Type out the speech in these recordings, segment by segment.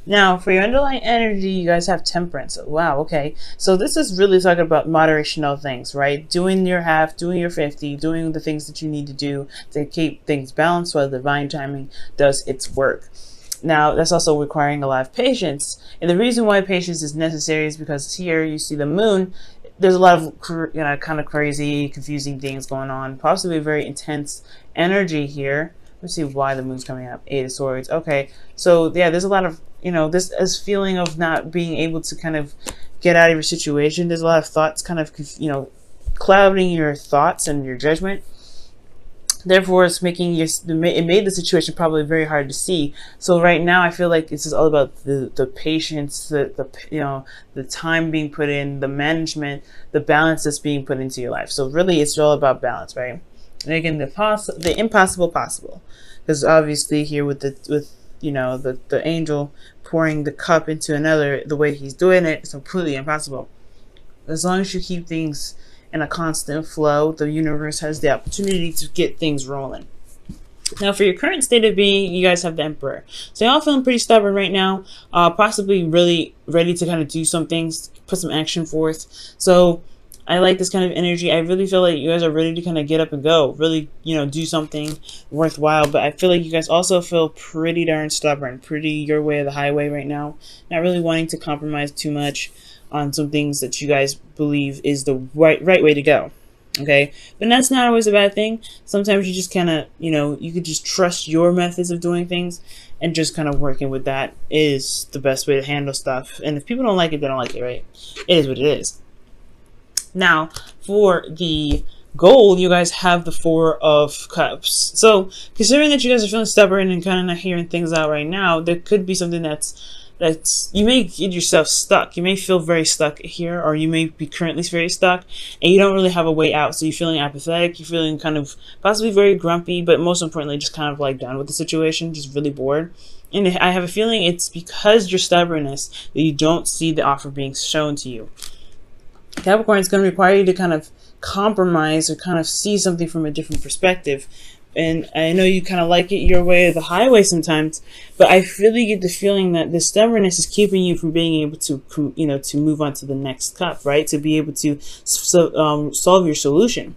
Now, for your underlying energy, you guys have temperance. Wow, okay. So this is really talking about moderation of things, right? Doing your half, doing your 50, doing the things that you need to do to keep things balanced while divine timing does its work. Now, that's also requiring a lot of patience. And the reason why patience is necessary is because here you see the moon. There's a lot of, kind of crazy, confusing things going on. Possibly very intense energy here. Let's see why the moon's coming up. Eight of Swords. Okay, so yeah, there's a lot of, this feeling of not being able to kind of get out of your situation. There's a lot of thoughts kind of, clouding your thoughts and your judgment. Therefore, it's making it made the situation probably very hard to see. So right now, I feel like this is all about the patience, the time being put in, the management, the balance that's being put into your life. So really, it's all about balance, right? Making the impossible possible. Because obviously here with the angel pouring the cup into another, the way he's doing it, it's completely impossible. As long as you keep things in a constant flow, the universe has the opportunity to get things rolling. Now, for your current state of being, you guys have the Emperor. So y'all feeling pretty stubborn right now, possibly really ready to kind of do some things, put some action forth. So I like this kind of energy. I really feel like you guys are ready to kind of get up and go, really, do something worthwhile. But I feel like you guys also feel pretty darn stubborn, pretty your way or the highway right now, not really wanting to compromise too much on some things that you guys believe is the right way to go. Okay, but that's not always a bad thing. Sometimes you just kind of, you could just trust your methods of doing things, and just kind of working with that is the best way to handle stuff. And if people don't like it, they don't like it, right? It is what it is. Now, for the goal, you guys have the Four of Cups. So, considering that you guys are feeling stubborn and kind of not hearing things out right now, there could be something that's you may get yourself stuck. You may feel very stuck here, or you may be currently very stuck, and you don't really have a way out. So you're feeling apathetic, you're feeling kind of possibly very grumpy, but most importantly, just kind of like done with the situation, just really bored. And I have a feeling it's because your stubbornness that you don't see the offer being shown to you. Capricorn is going to require you to kind of compromise or kind of see something from a different perspective. And I know you kind of like it your way or the highway sometimes, but I really get the feeling that the stubbornness is keeping you from being able to, to move on to the next cup, right? To be able to solve your solution.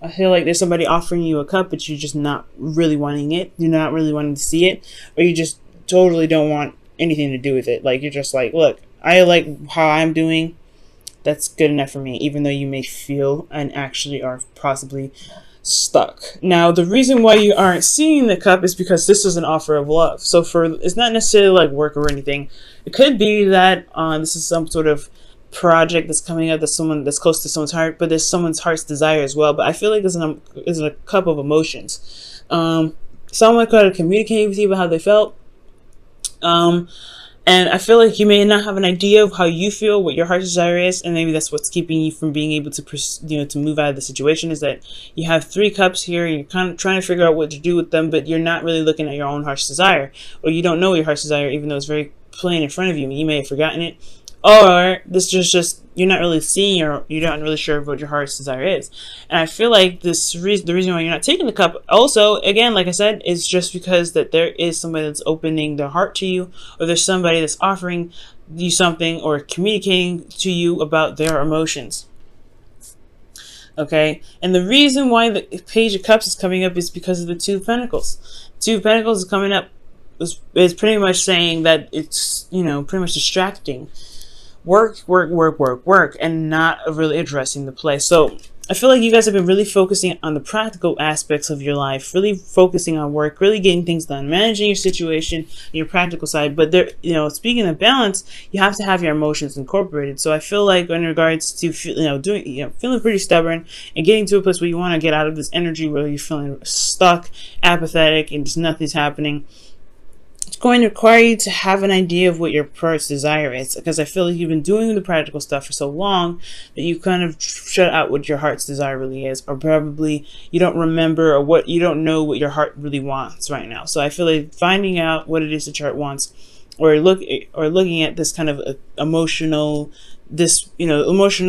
I feel like there's somebody offering you a cup, but you're just not really wanting it. You're not really wanting to see it, or you just totally don't want anything to do with it. Like, you're just like, look, I like how I'm doing. That's good enough for me, even though you may feel and actually are possibly stuck. Now, the reason why you aren't seeing the cup is because this is an offer of love. So it's not necessarily like work or anything. It could be that this is some sort of project that's coming up that's close to someone's heart, but there's someone's heart's desire as well. But I feel like there's a cup of emotions. Someone could have communicated with you about how they felt. And I feel like you may not have an idea of how you feel, what your heart's desire is, and maybe that's what's keeping you from being able to, to move out of the situation. Is that you have 3 cups here, and you're kind of trying to figure out what to do with them, but you're not really looking at your own heart's desire, or you don't know your heart's desire, even though it's very plain in front of you. You may have forgotten it, or this is just you're not really seeing, or you're not really sure what your heart's desire is. And I feel like the reason why you're not taking the cup, also, again, like I said, is just because that there is somebody that's opening their heart to you, or there's somebody that's offering you something or communicating to you about their emotions. Okay, and the reason why the Page of Cups is coming up is because of the Two of Pentacles. Two of Pentacles is coming up is pretty much saying that it's, pretty much distracting. Work, and not really addressing the play. So I feel like you guys have been really focusing on the practical aspects of your life, really focusing on work, really getting things done, managing your situation, your practical side. But there, speaking of balance, you have to have your emotions incorporated. So I feel like in regards to, feeling pretty stubborn and getting to a place where you want to get out of this energy where you're feeling stuck, apathetic, and just nothing's happening. It's going to require you to have an idea of what your heart's desire is, because I feel like you've been doing the practical stuff for so long that you kind of shut out what your heart's desire really is, or probably you don't remember, or you don't know what your heart really wants right now. So I feel like finding out what it is that your heart wants, or looking at this kind of emotional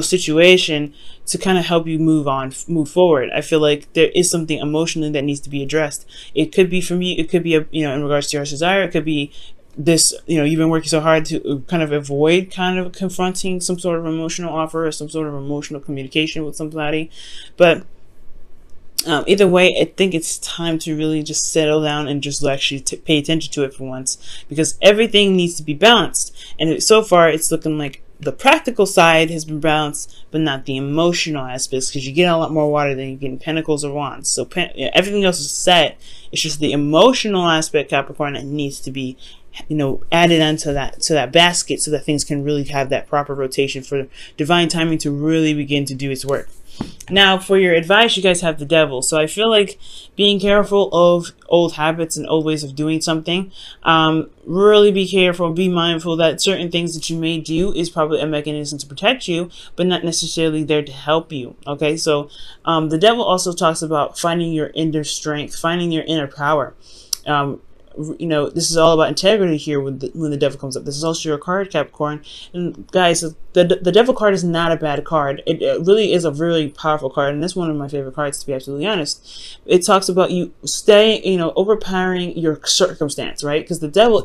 situation to kind of help you move forward. I feel like there is something emotionally that needs to be addressed. It could be from you, it could be in regards to your desire, it could be this, you've been working so hard to kind of avoid kind of confronting some sort of emotional offer or some sort of emotional communication with somebody. But either way, I think it's time to really just settle down and just actually pay attention to it for once, because everything needs to be balanced. And so far, it's looking like the practical side has been balanced, but not the emotional aspects, because you get a lot more water than you get in pentacles or wands. So everything else is set. It's just the emotional aspect, Capricorn, that needs to be added onto that basket, so that things can really have that proper rotation for divine timing to really begin to do its work. Now, for your advice, you guys have the Devil. So I feel like being careful of old habits and old ways of doing something. Really be careful, be mindful that certain things that you may do is probably a mechanism to protect you, but not necessarily there to help you. Okay, so the Devil also talks about finding your inner strength, finding your inner power. This is all about integrity here when the Devil comes up. This is also your card, Capricorn. And guys, the Devil card is not a bad card. It really is a really powerful card, and that's one of my favorite cards, to be absolutely honest. It talks about you overpowering your circumstance, right? Because the Devil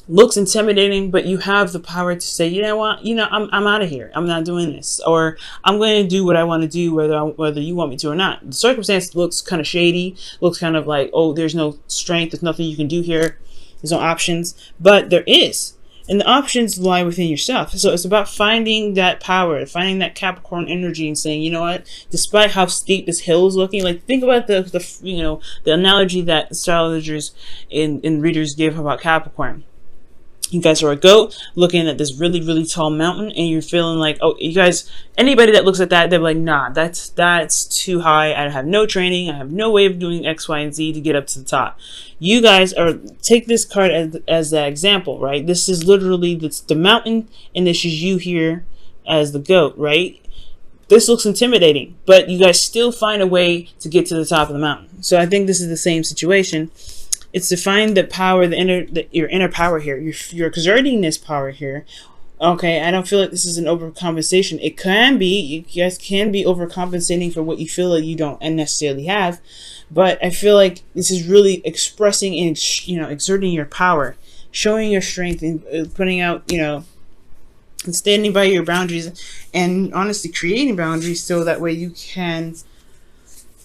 looks intimidating, but you have the power to say, you know what, I'm out of here. I'm not doing this, or I'm going to do what I want to do, whether you want me to or not. The circumstance looks kind of shady, looks kind of like, oh, there's no strength, there's nothing you can do here, there's no options, but there is, and the options lie within yourself. So it's about finding that power, finding that Capricorn energy, and saying, you know what, despite how steep this hill is looking, like think about the analogy that astrologers and readers give about Capricorn. You guys are a goat looking at this really, really tall mountain, and you're feeling like, oh, you guys, anybody that looks at that, they're like, nah, that's too high. I have no training. I have no way of doing X, Y, and Z to get up to the top. You guys take this card as that example, right? This is literally the mountain, and this is you here as the goat, right? This looks intimidating, but you guys still find a way to get to the top of the mountain. So I think this is the same situation. It's to find the power, your inner power here. You're exerting this power here. Okay, I don't feel like this is an overcompensation. It can be. You guys can be overcompensating for what you feel like you don't necessarily have. But I feel like this is really expressing and, exerting your power, showing your strength, and putting out, and standing by your boundaries, and honestly creating boundaries so that way you can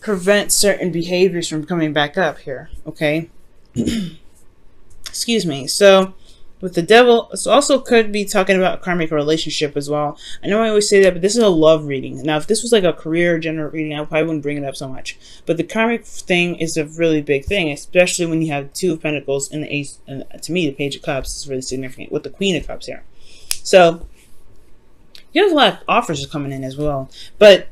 prevent certain behaviors from coming back up here. Okay. Excuse me. So with the Devil, this also could be talking about a karmic relationship as well. I know I always say that, but this is a love reading. Now, if this was like a career general reading, I probably wouldn't bring it up so much. But the karmic thing is a really big thing, especially when you have Two of Pentacles and the Ace. And to me, the Page of Cups is really significant with the Queen of Cups here. So you have a lot of offers coming in as well. But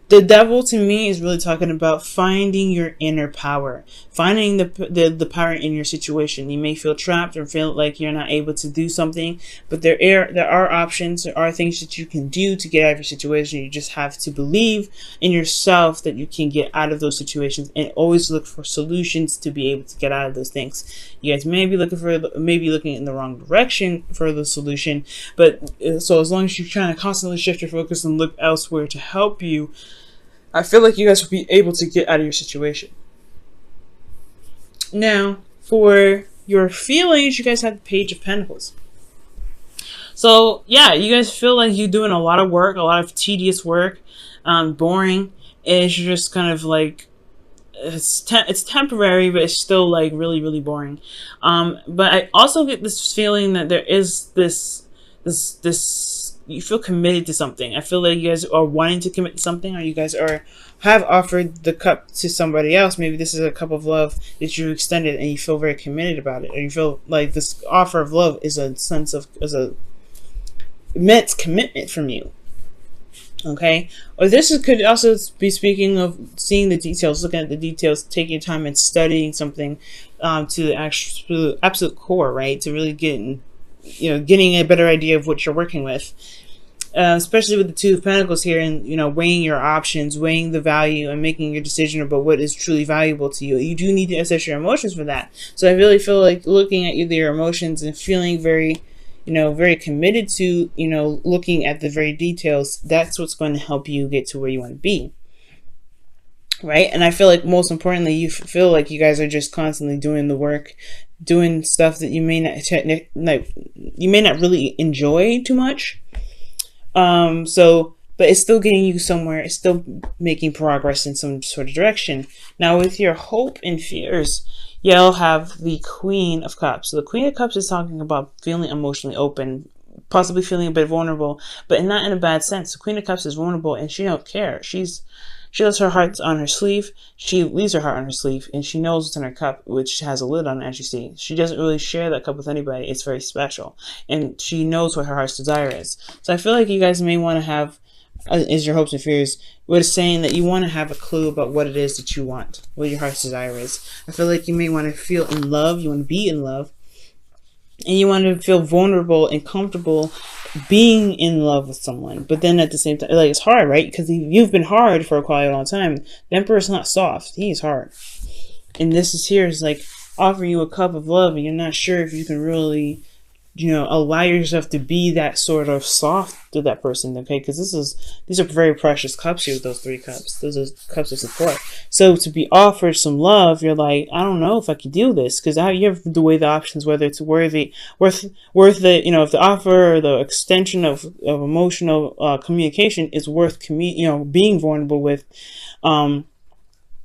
the Devil, to me, is really talking about finding your inner power, finding the power in your situation. You may feel trapped or feel like you're not able to do something, but there are options. There are things that you can do to get out of your situation. You just have to believe in yourself that you can get out of those situations, and always look for solutions to be able to get out of those things. You guys may be looking in the wrong direction for the solution, but so as long as you're trying to constantly shift your focus and look elsewhere to help you, I feel like you guys will be able to get out of your situation. Now, for your feelings, you guys have the Page of Pentacles. So, yeah, you guys feel like you're doing a lot of work, a lot of tedious work, boring. It's just kind of like, it's temporary, but it's still like really, really boring. But I also get this feeling that there is this you feel committed to something. I feel like you guys are wanting to commit to something, or you guys have offered the cup to somebody else. Maybe this is a cup of love that you extended, and you feel very committed about it, or you feel like this offer of love is a immense commitment from you. Okay, or this could also be speaking of seeing the details, looking at the details, taking your time and studying something to the absolute core, right? To really getting a better idea of what you're working with, especially with the Two of Pentacles here, and weighing your options, weighing the value, and making your decision about what is truly valuable to you. You do need to assess your emotions for that. So I really feel like looking at your emotions and feeling very very committed to looking at the very details, that's what's going to help you get to where you want to be. Right? And I feel like most importantly, you feel like you guys are just constantly doing the work doing stuff that you may not really enjoy too much. But it's still getting you somewhere. It's still making progress in some sort of direction. Now, with your hope and fears, you'll have the Queen of Cups. So the Queen of Cups is talking about feeling emotionally open, possibly feeling a bit vulnerable, but not in a bad sense. The Queen of Cups is vulnerable, and she don't care. She lets her heart on her sleeve. She leaves her heart on her sleeve, and she knows what's in her cup, which has a lid on it, as you see. She doesn't really share that cup with anybody. It's very special, and she knows what her heart's desire is. So I feel like you guys may want to have, is your hopes and fears, what it's saying that you want to have a clue about what it is that you want, what your heart's desire is. I feel like you may want to feel in love. You want to be in love, and you want to feel vulnerable and comfortable being in love with someone. But then at the same time, like, it's hard, right? Because you've been hard for quite a long time. The Emperor's not soft. He's hard. And this is here is like offering you a cup of love, and you're not sure if you can really, allow yourself to be that sort of soft to that person, okay? Because these are very precious cups here with those 3 cups. Those are cups of support. So to be offered some love, you're like, I don't know if I can do this, because you have to weigh the options, whether it's worth the, if the offer or the extension of emotional communication is worth being vulnerable with.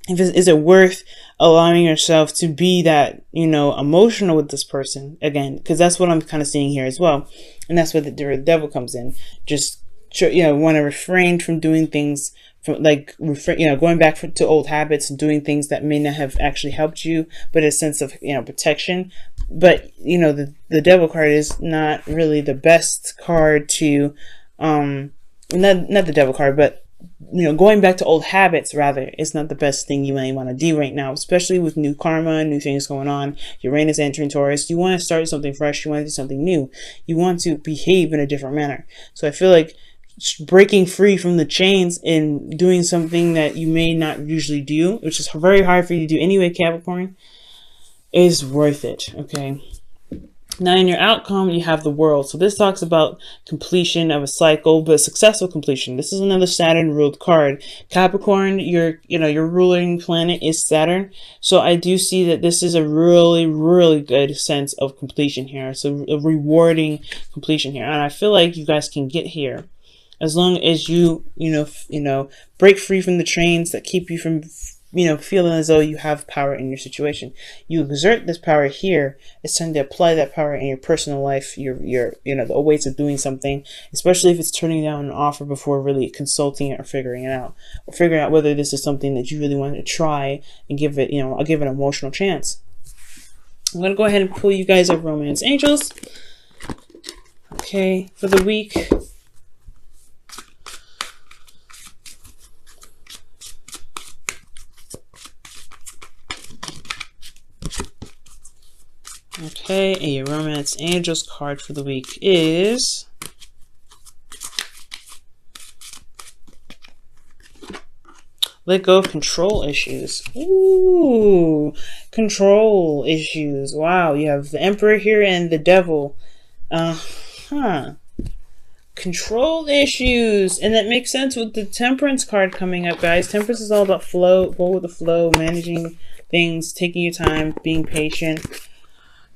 Is it worth allowing yourself to be that, emotional with this person again? Because that's what I'm kind of seeing here as well. And that's where the devil comes in. Just, want to refrain from doing things from going back to old habits and doing things that may not have actually helped you, but a sense of, protection. But, the devil card is not really the best card to, not the devil card, but going back to old habits, rather, is not the best thing you may want to do right now, especially with new karma, new things going on. Uranus entering Taurus. You want to start something fresh. You want to do something new. You want to behave in a different manner. So I feel like breaking free from the chains and doing something that you may not usually do, which is very hard for you to do anyway, Capricorn, is worth it, okay? Now, in your outcome, you have the World. So this talks about completion of a cycle, but successful completion. This is another Saturn-ruled card. Capricorn, your ruling planet is Saturn. So I do see that this is a really, really good sense of completion here. So a rewarding completion here. And I feel like you guys can get here as long as you, break free from the chains that keep you from feeling as though you have power in your situation. You exert this power here. It's time to apply that power in your personal life, your the ways of doing something, especially if it's turning down an offer before really consulting it or figuring it out, or figuring out whether this is something that you really want to try and give it, I'll give it an emotional chance. I'm going to go ahead and pull you guys up Romance Angels. Okay, for the week. Okay, and your Romance Angels card for the week is let go of control issues. Ooh, control issues. Wow, you have the Emperor here and the Devil. Control issues. And that makes sense with the Temperance card coming up, guys. Temperance is all about flow, go with the flow, managing things, taking your time, being patient.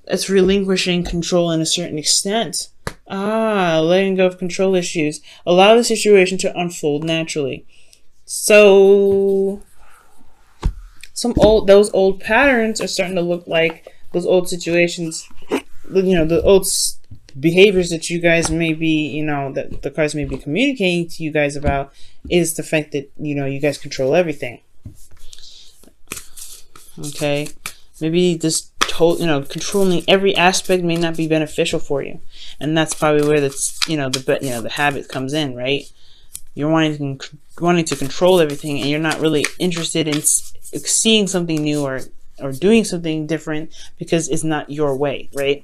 It's relinquishing control in a certain extent. Letting go of control issues. Allow the situation to unfold naturally. So those old patterns are starting to look like those old situations, the old behaviors that you guys may be, that the cards may be communicating to you guys about, is the fact that, you guys control everything. Okay. Maybe this controlling every aspect may not be beneficial for you, and that's probably where the habit comes in, right? You're wanting to control everything, and you're not really interested in seeing something new or doing something different because it's not your way, right?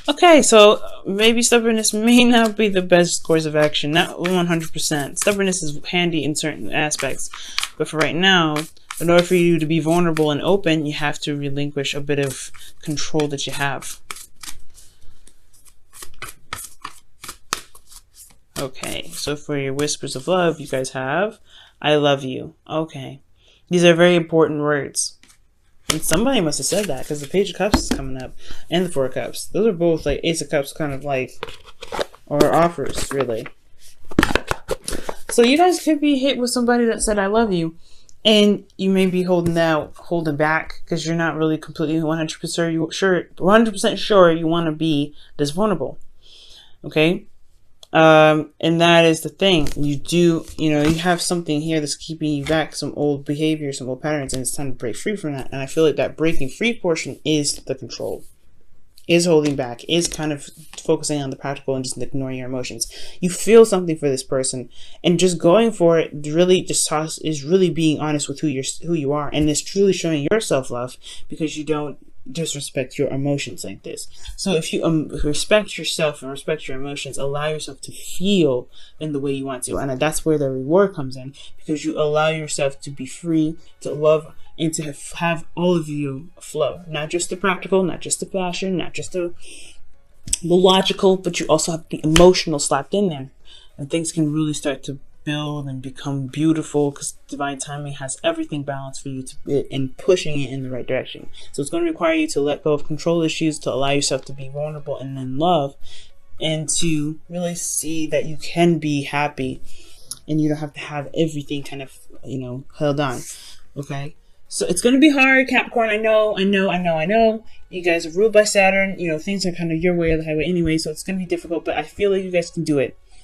Okay, so maybe stubbornness may not be the best course of action, not 100%. Stubbornness is handy in certain aspects, but for right now, in order for you to be vulnerable and open, you have to relinquish a bit of control that you have. Okay, so for your whispers of love, you guys have, I love you. Okay, these are very important words. And somebody must have said that, because the Page of Cups is coming up and the Four of Cups. Those are both like Ace of Cups kind of like, or offers, really. So you guys could be hit with somebody that said, I love you. And you may be holding back because you're not really completely 100% sure you want to be this vulnerable. Okay? And that is the thing. You have something here that's keeping you back, some old behavior, some old patterns, and it's time to break free from that. And I feel like that breaking free portion is the control. Is holding back, is kind of focusing on the practical and just ignoring your emotions. You feel something for this person, and just going for it really is really being honest with who you are, and it's truly showing your self-love, because you don't disrespect your emotions like this. So if you respect yourself and respect your emotions, allow yourself to feel in the way you want to, and that's where the reward comes in, because you allow yourself to be free, to love, and to have all of you flow. Not just the practical, not just the passion, not just the logical, but you also have the emotional slapped in there. And things can really start to build and become beautiful, because divine timing has everything balanced for you and pushing it in the right direction. So it's going to require you to let go of control issues, to allow yourself to be vulnerable and in love, and to really see that you can be happy and you don't have to have everything kind of, held on. Okay? So it's going to be hard, Capricorn. I know. You guys are ruled by Saturn. Things are kind of your way or the highway anyway, so it's going to be difficult, but I feel like you guys can do it.